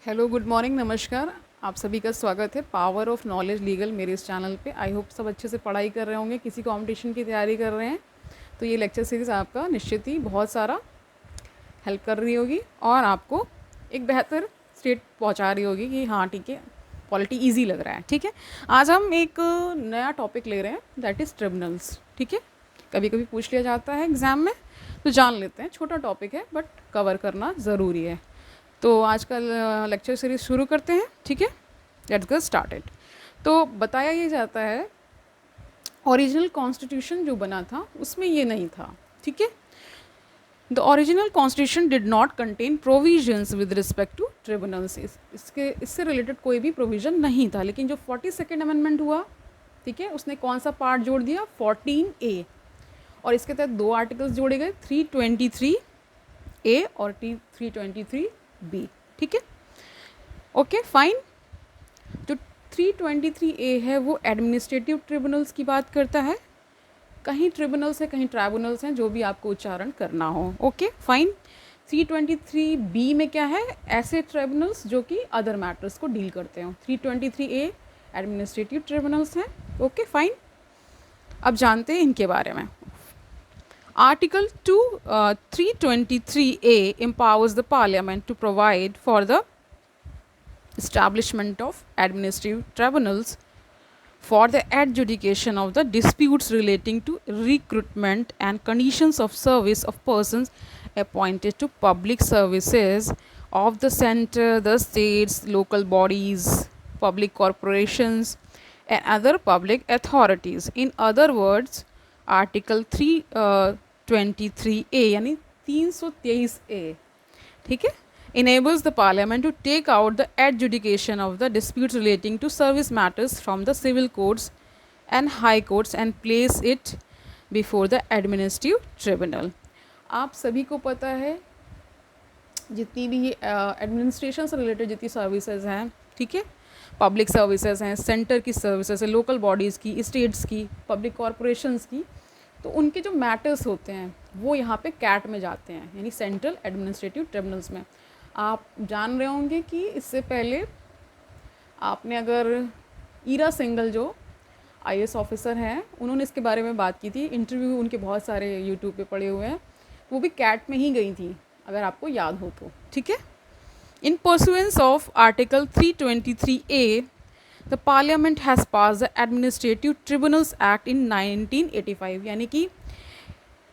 Hello, good morning, नमस्कार। आप सभी का स्वागत है पावर ऑफ नॉलेज लीगल मेरे इस चैनल पे। आई होप सब अच्छे से पढ़ाई कर रहे होंगे, किसी कंपटीशन की तैयारी कर रहे हैं तो ये लेक्चर सीरीज़ आपका निश्चित ही बहुत सारा हेल्प कर रही होगी और आपको एक बेहतर स्टेट पहुंचा रही होगी कि हाँ ठीक है, पॉलिटी इजी लग रहा है। ठीक है, आज हम एक नया टॉपिक ले रहे हैं, दैट इज़ ट्रिब्यूनल्स। ठीक है, कभी कभी पूछ लिया जाता है एग्ज़ाम में, तो जान लेते हैं। छोटा टॉपिक है बट कवर करना ज़रूरी है। तो आज का लेक्चर सीरीज शुरू करते हैं। ठीक है, लेट्स गेट स्टार्टेड। तो बताया ये जाता है ओरिजिनल कॉन्स्टिट्यूशन जो बना था उसमें ये नहीं था। ठीक है, the original constitution did not contain provisions with respect to tribunals. इससे रिलेटेड कोई भी प्रोविज़न नहीं था, लेकिन जो 42nd अमेंडमेंट हुआ, ठीक है, उसने कौन सा पार्ट जोड़ दिया? 14A। और इसके तहत दो आर्टिकल्स जोड़े गए, 323A और 323B। ठीक है, ओके फाइन। जो 323A है वो एडमिनिस्ट्रेटिव ट्रिब्यूनल्स की बात करता है। कहीं ट्रिब्यूनल्स है, कहीं ट्राइब्यूनल्स हैं, जो भी आपको उच्चारण करना हो। Okay fine. 323B में क्या है? ऐसे ट्रिब्यूनल्स जो कि अदर मैटर्स को डील करते हो। 323A एडमिनिस्ट्रेटिव ट्रिब्यूनल्स हैं। ओके फाइन, अब जानते हैं इनके बारे में। Article 323A empowers the Parliament to provide for the establishment of administrative tribunals for the adjudication of the disputes relating to recruitment and conditions of service of persons appointed to public services of the centre, the states, local bodies, public corporations, and other public authorities. In other words, article 323A यानी 323A, ठीक है, enables the parliament to take out the adjudication of the disputes relating to service matters from the civil courts and high courts and place it before the administrative tribunal. आप सभी को पता है जितनी भी एडमिनिस्ट्रेशन से रिलेटेड जितनी services हैं, ठीक है, पब्लिक सर्विसेज हैं, सेंटर की सर्विसेज है, लोकल बॉडीज़ की, स्टेट्स की, पब्लिक कॉरपोरेशंस की, तो उनके जो मैटर्स होते हैं वो यहाँ पे कैट में जाते हैं, यानी सेंट्रल एडमिनिस्ट्रेटिव ट्रिब्यूनल्स में। आप जान रहे होंगे कि इससे पहले आपने अगर ईरा सिंघल जो IAS ऑफिसर हैं, उन्होंने इसके बारे में बात की थी। इंटरव्यू उनके बहुत सारे यूट्यूब पे पड़े हुए हैं, वो भी कैट में ही गई थी, अगर आपको याद हो तो। ठीक है, इन pursuance of article 323A the parliament has pass the administrative tribunals act in 1985, यानी कि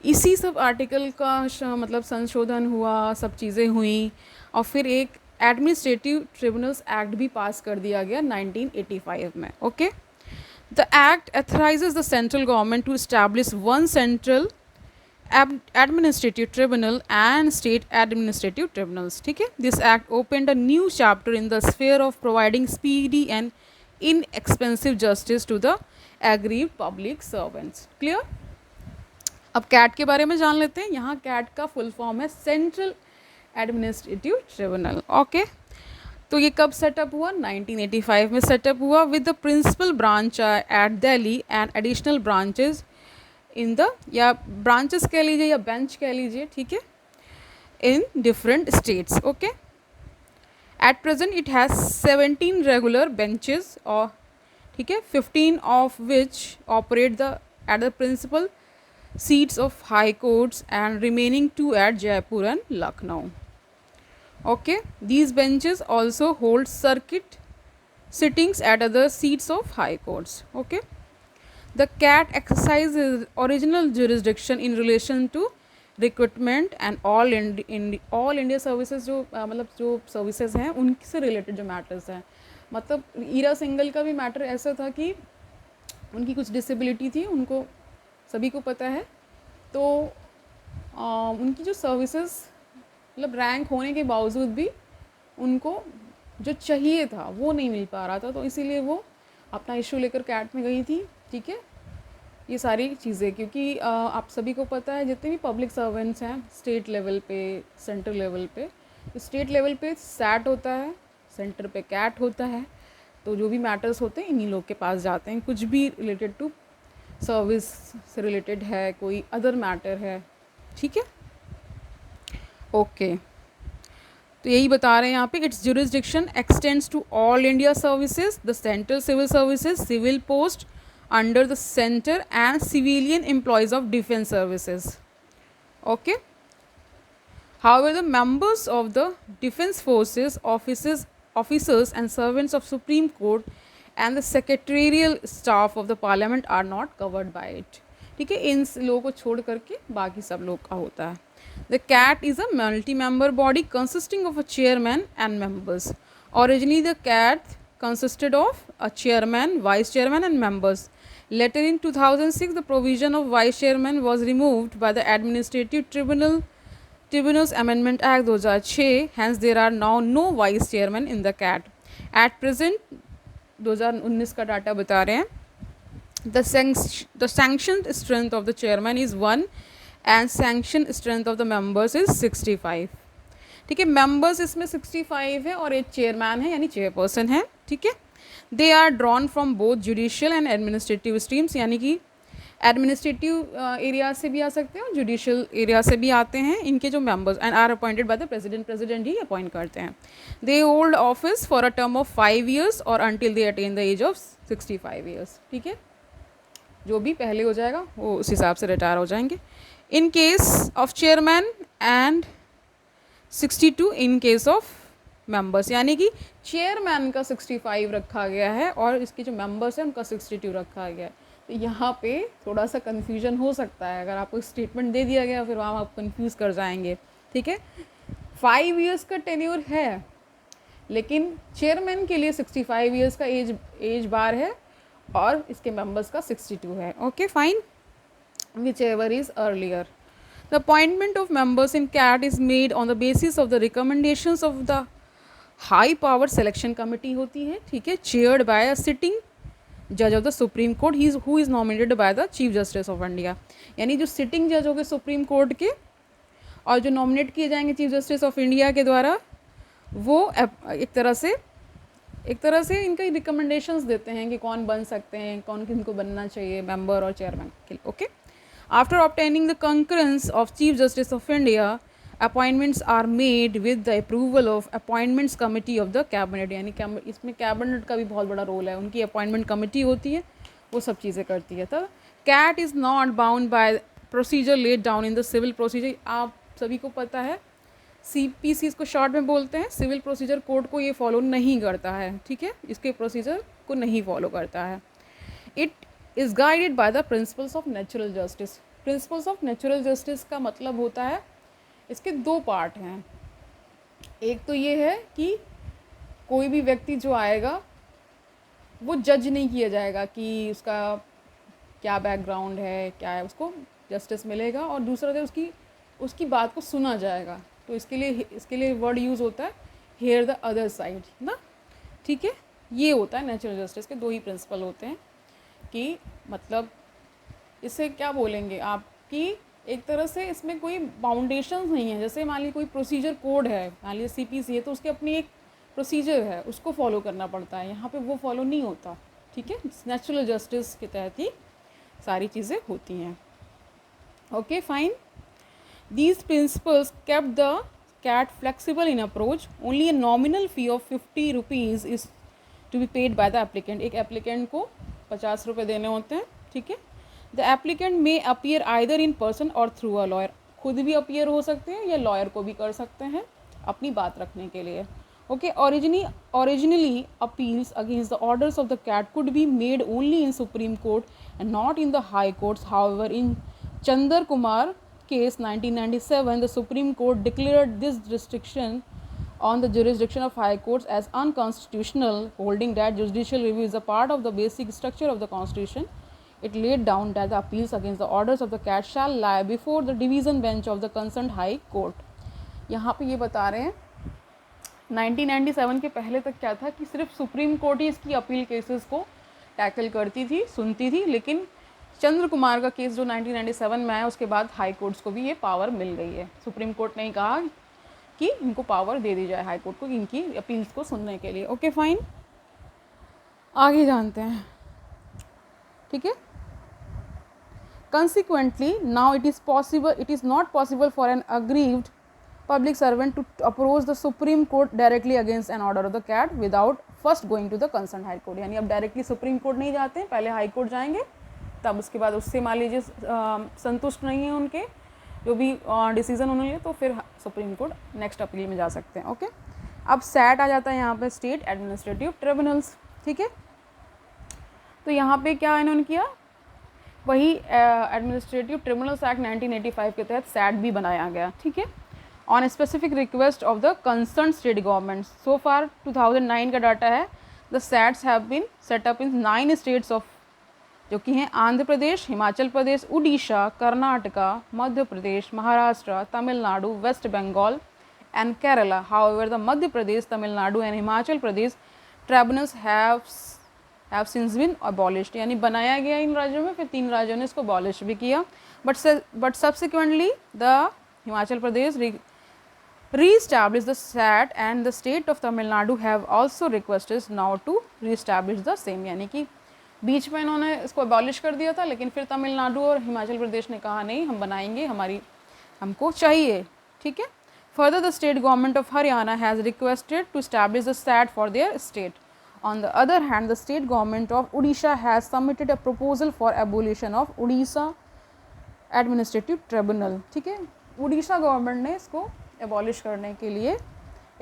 इसी सब आर्टिकल का मतलब संशोधन हुआ, सब चीज़ें हुई और फिर एक एडमिनिस्ट्रेटिव ट्रिब्यूनल्स एक्ट भी पास कर दिया गया 1985 में। Okay, the act authorises the central government to establish one central administrative tribunal and state administrative tribunals. ठीक है, this act opened a new chapter in the sphere of providing speedy and inexpensive justice to the aggrieved public servants. Clear? अब CAT के बारे में जान लेते हैं। यहाँ कैट का फुल फॉर्म है सेंट्रल एडमिनिस्ट्रेटिव ट्रिब्यूनल। ओके, तो ये कब सेटअप हुआ? 1985 में सेटअप हुआ with the principal branch at Delhi and additional branches in the, या ब्रांचेस कह लीजिए या बेंच कह लीजिए, ठीक है, in different states. Okay, at present it has 17 regular benches और, ठीक है, 15 of which operate the eight the principal seats of high courts and remaining 2 at Jaipur and Lucknow. Okay, these benches also hold circuit sittings at other seats of high courts. Okay, the CAT exercises original jurisdiction in relation to recruitment and all India services, जो मतलब जो services हैं उनसे related जो matters हैं। मतलब ईरा सिंघल का भी मैटर ऐसा था कि उनकी कुछ डिसेबिलिटी थी, उनको सभी को पता है, तो उनकी जो सर्विसेज मतलब रैंक होने के बावजूद भी उनको जो चाहिए था वो नहीं मिल पा रहा था, तो इसीलिए वो अपना इशू लेकर कैट में गई थी। ठीक है, ये सारी चीज़ें, क्योंकि आप सभी को पता है जितने भी पब्लिक सर्वेंट्स हैं स्टेट लेवल पे, सेंट्रल लेवल पे, स्टेट लेवल पे सैट होता है, सेंटर पे कैट होता है, तो जो भी मैटर्स होते हैं इन्हीं लोग के पास जाते हैं। कुछ भी रिलेटेड टू सर्विस से रिलेटेड है, कोई अदर मैटर है, ठीक है, ओके। तो यही बता रहे हैं यहाँ पे, its jurisdiction extends to all India services, the central civil services, civil post under the centre and civilian employees of defence services. Okay. However, the members of the defense forces, officers and servants of Supreme Court and the secretarial staff of the Parliament are not covered by it. ठीक है, इन लोगों को छोड़ करके बाकी सब लोग का होता है. The CAT is a multi-member body consisting of a chairman and members. Originally, the CAT consisted of a chairman, vice chairman, and members. Later, in 2006, the provision of vice chairman was removed by the Administrative Tribunals Amendment Act 2006. Hence, there are now no vice chairman in the CAT. At present, 2019 का data बता रहे हैं. The sanctioned strength of the chairman is 1 and sanctioned strength of the members is 65. ठीक है, members इसमें 65 है और एक chairman है यानी chairperson है. ठीक है, they are drawn from both judicial and administrative streams, यानी कि एडमिनिस्ट्रेटिव एरिया से भी आ सकते हैं और जुडिशियल एरिया से भी आते हैं इनके जो members, and are appointed by the president ही अपॉइंट करते हैं. They hold office for a term of 5 years और until they attain the age of 65 years. ठीक है, जो भी पहले हो जाएगा वो उस हिसाब से रिटायर हो जाएंगे. In case of chairman and 62 in case of members, यानी कि चेयरमैन का 65 रखा गया है और इसके जो मेंबर्स हैं उनका 62 रखा गया है. तो यहाँ पे थोड़ा सा कन्फ्यूजन हो सकता है, अगर आपको स्टेटमेंट दे दिया गया फिर वहाँ आप कंफ्यूज कर जाएंगे. ठीक है, 5 years का टेन्योर है लेकिन चेयरमैन के लिए 65 years का एज बार है और इसके मेंबर्स का 62 है. Okay fine, whichever is earlier. The appointment of members in CAT is made on the basis of the recommendations of the high power selection committee होती है. ठीक है, चेयर्ड बाय अ सिटिंग जज of the supreme court who is nominated by the chief justice of India. यानी जो sitting जज होंगे supreme court के और जो नॉमिनेट किए जाएंगे चीफ जस्टिस ऑफ इंडिया के द्वारा, वो एक तरह से इनका रिकमेंडेशंस देते हैं कि कौन बन सकते हैं, कौन किनको बनना चाहिए मेंबर और चेयरमैन के लिए. Okay, after obtaining the concurrence of chief justice of India, appointments are made with the approval of appointments committee of the cabinet. यानी इसमें कैबिनेट का भी बहुत बड़ा रोल है, उनकी अपॉइंटमेंट कमिटी होती है, वो सब चीज़ें करती है. तो CAT is not bound by procedure laid down in the civil procedure. आप सभी को पता है CPC इसको शॉर्ट में बोलते हैं. सिविल प्रोसीजर कोड को ये फॉलो नहीं करता है. ठीक है, इसके प्रोसीजर को नहीं फॉलो करता है. It is guided by the principles of natural justice. Principles of natural justice का मतलब होता है, इसके 2 पार्ट हैं. एक तो ये है कि कोई भी व्यक्ति जो आएगा वो जज नहीं किया जाएगा कि उसका क्या बैकग्राउंड है, क्या है, उसको जस्टिस मिलेगा. और दूसरा है उसकी बात को सुना जाएगा. तो इसके लिए वर्ड यूज़ होता है हेयर द अदर साइड ना. ठीक है, ये होता है नेचुरल जस्टिस के 2 ही प्रिंसिपल होते हैं. कि मतलब इससे क्या बोलेंगे आप कि एक तरह से इसमें कोई बाउंडेशंस नहीं है. जैसे मान लीजिए कोई प्रोसीजर कोड है, मान लीजिए CPC है, तो उसकी अपनी एक प्रोसीजर है, उसको फॉलो करना पड़ता है. यहाँ पे वो फॉलो नहीं होता. ठीक है, नेचुरल जस्टिस के तहत ही सारी चीज़ें होती हैं. Okay fine, these principles kept the CAT flexible in approach. Only a nominal fee of 50 rupees is to be paid by the applicant. एक एप्लीकेंट को 50 रुपये देने होते हैं. ठीक है, the applicant may appear either in person और through a lawyer. खुद भी अपीयर हो सकते हैं या लॉयर को भी कर सकते हैं अपनी बात रखने के लिए. Okay, originally appeals against the orders of the CAT could be made only in supreme court and not in the high courts. However in Chandar Kumar case 1997, the Supreme Court declared this restriction on the jurisdiction of high courts as unconstitutional, holding that judicial review is a part of the basic structure of the Constitution. It laid down that the appeals against the orders of the CAT shall lie before the division bench of the concerned high court. यहाँ पे ये बता रहे हैं 1997 के पहले तक क्या था कि सिर्फ सुप्रीम कोर्ट ही इसकी अपील केसेस को टैकल करती थी, सुनती थी. लेकिन चंद्र कुमार का केस जो 1997 में आया उसके बाद हाई कोर्ट्स को भी ये पावर मिल गई है. सुप्रीम कोर्ट ने कहा कि इनको पावर दे दी जाए हाई कोर्ट को इनकी अपील्स को सुनने के लिए. ओके फाइन, आगे जानते हैं. ठीक है, consequently now it is not possible for an aggrieved public servant to approach the Supreme Court directly against an order of the CAT without first going to the concerned High Court. यानी अब directly supreme court नहीं जाते, पहले high court जाएंगे, तब उसके बाद उससे मान लीजिए संतुष्ट नहीं है उनके जो भी डिसीजन उन्होंने लिए, तो फिर सुप्रीम कोर्ट नेक्स्ट अपील में जा सकते हैं. ओके, अब सैट आ जाता है यहाँ पे, स्टेट एडमिनिस्ट्रेटिव ट्रिब्यूनल्स. ठीक है, तो यहाँ पे क्या इन्होंने किया, वही एडमिनिस्ट्रेटिव ट्रिब्यूनल्स एक्ट 1985 के तहत सैट भी बनाया गया. ठीक है, on specific request of the concern state government. So far 2009 का डाटा है, the SATs have been set up in 9 states of, जो कि हैं Andhra Pradesh, Himachal Pradesh, Orissa, Karnataka, Madhya Pradesh, Maharashtra, Tamil Nadu, West Bengal and Kerala. However the Madhya Pradesh, Tamil Nadu and Himachal Pradesh tribunals have since been abolished. यानी बनाया गया इन राज्यों में, फिर 3 राज्यों ने इसको अबॉलिश भी किया. But subsequently the Himachal Pradesh re-established the SAT and the state of Tamil Nadu have also requested now to re-establish the same. यानी कि बीच में इन्होंने इसको अबॉलिश कर दिया था, लेकिन फिर तमिलनाडु और हिमाचल प्रदेश ने कहा नहीं, हम बनाएंगे, हमको चाहिए. ठीक है. Further, the state government of Haryana has requested to establish the SAT for their state. On the other hand, the state government of Odisha has submitted a proposal for abolition of Odisha Administrative Tribunal. ठीक है, Orissa government ने इसको abolish करने के लिए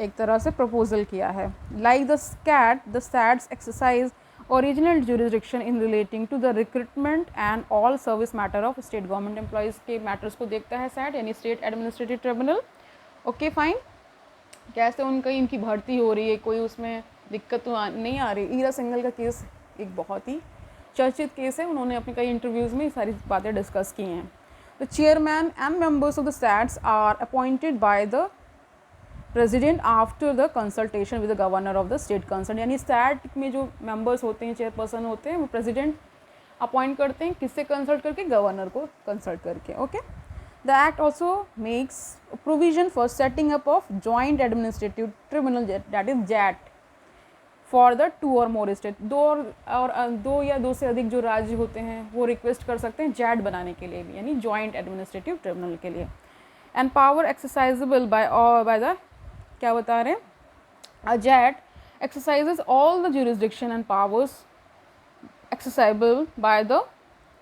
एक तरह से प्रपोजल किया है. Like the SCAT, the SATs exercise original jurisdiction in relating to the recruitment and all service matter of state government employees के मैटर्स को देखता है SAT, यानी state administrative tribunal. Okay fine, कैसे इनकी भर्ती हो रही है, कोई उसमें दिक्कत तो नहीं आ रही. ईरा सिंघल का केस एक बहुत ही चर्चित केस है, उन्होंने अपने कई इंटरव्यूज़ में सारी बातें डिस्कस की हैं. The chairman and members of the SATs are appointed by the president after the consultation with the governor of the state concerned. यानी SAT में जो members होते हैं, चेयरपर्सन होते हैं, वो president अपॉइंट करते हैं, किससे कंसल्ट करके, गवर्नर को कंसल्ट करके. Okay, the act also makes provision for setting up of joint administrative tribunal, that is JAT, for the 2 और मोर स्टेट. 2 या 2 से अधिक जो राज्य होते हैं वो रिक्वेस्ट कर सकते हैं जैट बनाने के लिए भी, यानी जॉइंट एडमिनिस्ट्रेटिव ट्रिब्यूनल के लिए. And power exercisable by the, क्या बता रहे हैं, a JAT exercises all the jurisdiction and powers exercisable by the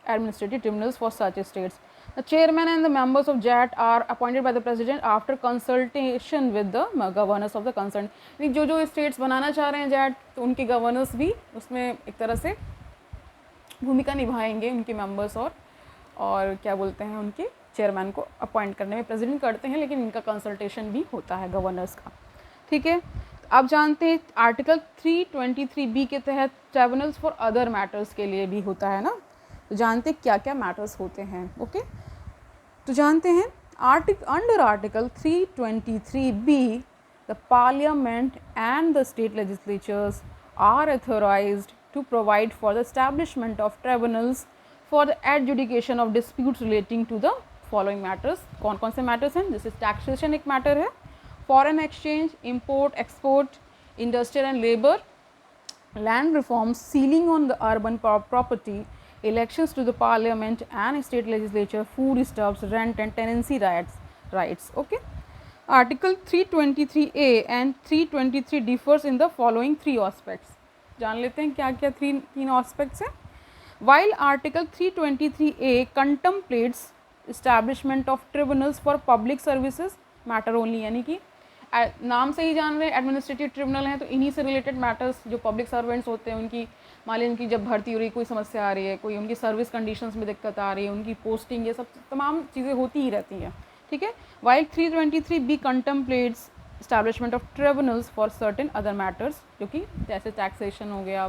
administrative tribunals for such states. The chairman and the members of JAT are appointed by the president after consultation with the governors of the concerned. जो states बनाना चाह रहे हैं JAT, तो उनके governors भी उसमें एक तरह से भूमिका निभाएंगे, उनके मेंबर्स और क्या बोलते हैं, उनके चेयरमैन को अपॉइंट करने में प्रेसिडेंट करते हैं, लेकिन इनका कंसल्टेशन भी होता है गवर्नर्स का. ठीक है, आप जानते हैं आर्टिकल 323B के तहत ट्रिब्यूनल्स फॉर अदर मैटर्स के लिए भी होता है ना. तो जानते क्या क्या मैटर्स होते हैं. ओके, तो जानते हैं under article 323B the parliament and the state legislatures are authorised to provide for the establishment of tribunals for the adjudication of disputes relating to the following matters. कौन कौन से मैटर्स हैं, जैसे टैक्सेशन एक matter है, foreign exchange, import export, industrial and labour, land reform, ceiling on the urban property, elections to the parliament and state legislature, food stuffs, rent and tenancy rights. Okay, article 323A and 323 differs in the following 3 aspects. जान लेते हैं क्या क्या 3 aspects हैं. While article 323A contemplates establishment of tribunals for public services matter only, यानी कि नाम से ही जान रहे हैं एडमिनिस्ट्रेटिव ट्रिब्यूनल हैं, तो इन्हीं से रिलेटेड मैटर्स जो पब्लिक सर्वेंट्स होते हैं, उनकी मान लीजिए उनकी जब भर्ती हो रही है, कोई समस्या आ रही है, कोई उनकी सर्विस कंडीशंस में दिक्कत आ रही है, उनकी पोस्टिंग, ये सब तमाम चीज़ें होती ही रहती हैं. ठीक है, while 323B contemplates establishment of tribunals for certain other matters, जो कि जैसे टैक्सेशन हो गया,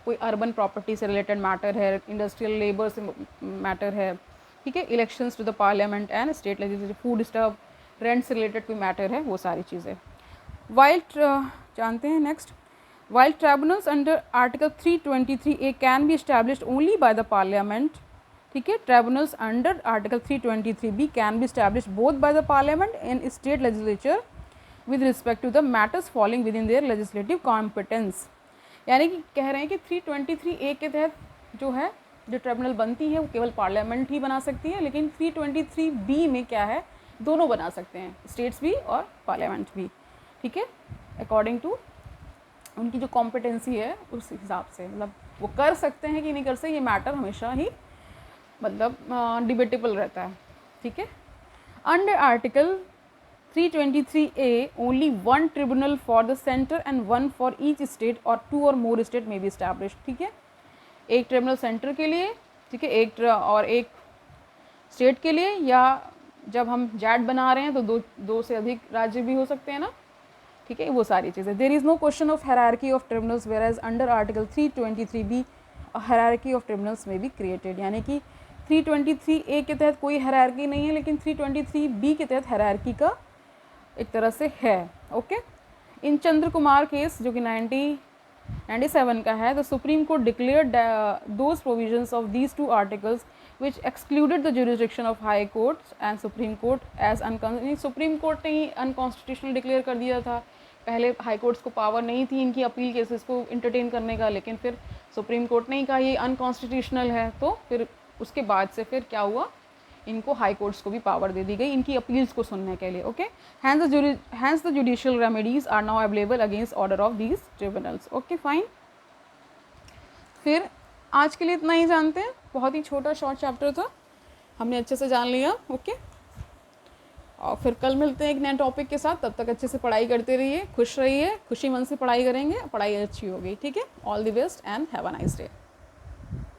कोई अर्बन प्रॉपर्टी से रिलेटेड मैटर है, इंडस्ट्रियल लेबर से मैटर है. ठीक है, elections to the parliament and state legislature, food stuff, rent से रिलेटेड कोई मैटर है, वो सारी चीज़ें. वाइल जानते हैं next, while tribunals under article 323A can be established only by the parliament. ठीक है, tribunals under article 323B can be established both by the parliament and state legislature with respect to the matters falling within their legislative competence. यानी कि कह रहे हैं कि 323A के तहत जो ट्रिब्यूनल बनती है वो केवल पार्लियामेंट ही बना सकती है, लेकिन 323B में क्या है, दोनों बना सकते हैं, स्टेट्स भी और पार्लियामेंट भी, ठीक है, अकॉर्डिंग टू उनकी जो कॉम्पिटेंसी है उस हिसाब से, मतलब वो कर सकते हैं कि नहीं कर सकते, ये मैटर हमेशा ही मतलब डिबेटेबल रहता है, ठीक है। Under article 323A only one tribunal for the centre and one for each state और 2 और मोर स्टेट में बी एस्टैब्लिश, ठीक है। एक ट्रिब्यूनल सेंटर के लिए, ठीक है, एक स्टेट के लिए, या जब हम जैट बना रहे हैं तो दो से अधिक राज्य भी हो सकते हैं ना, ठीक है, वो सारी चीज़ें। There is no question of hierarchy of tribunals whereas under article 323B hierarchy of tribunals may be created, यानी कि 323A के तहत कोई हायरार्की नहीं है, लेकिन 323B के तहत हायरार्की का एक तरह से है, ओके। इन चंद्र कुमार केस जो कि 1997 का है, the supreme court declared those provisions of these 2 articles which excluded the jurisdiction of high courts and supreme court as unconstitutional। Supreme court ने ही अनकॉन्स्टिट्यूशनल डिक्लेयर कर दिया था, पहले हाई कोर्ट्स को पावर नहीं थी इनकी अपील केसेस को इंटरटेन करने का, लेकिन फिर सुप्रीम कोर्ट ने ही कहा ये अनकॉन्स्टिट्यूशनल है, तो फिर उसके बाद से फिर क्या हुआ, इनको हाई कोर्ट्स को भी पावर दे दी गई इनकी अपील्स को सुनने के लिए, okay. Hence the judicial remedies are now available against order of these tribunals, okay fine. फिर आज के लिए इतना ही जानते हैं, बहुत ही छोटा शॉर्ट चैप्टर था, हमने अच्छे से जान लिया, ओके। और फिर कल मिलते हैं एक नए टॉपिक के साथ, तब तक अच्छे से पढ़ाई करते रहिए, खुश रहिए, खुशी मन से पढ़ाई करेंगे, पढ़ाई अच्छी होगी, ठीक है। All the best and have a nice day.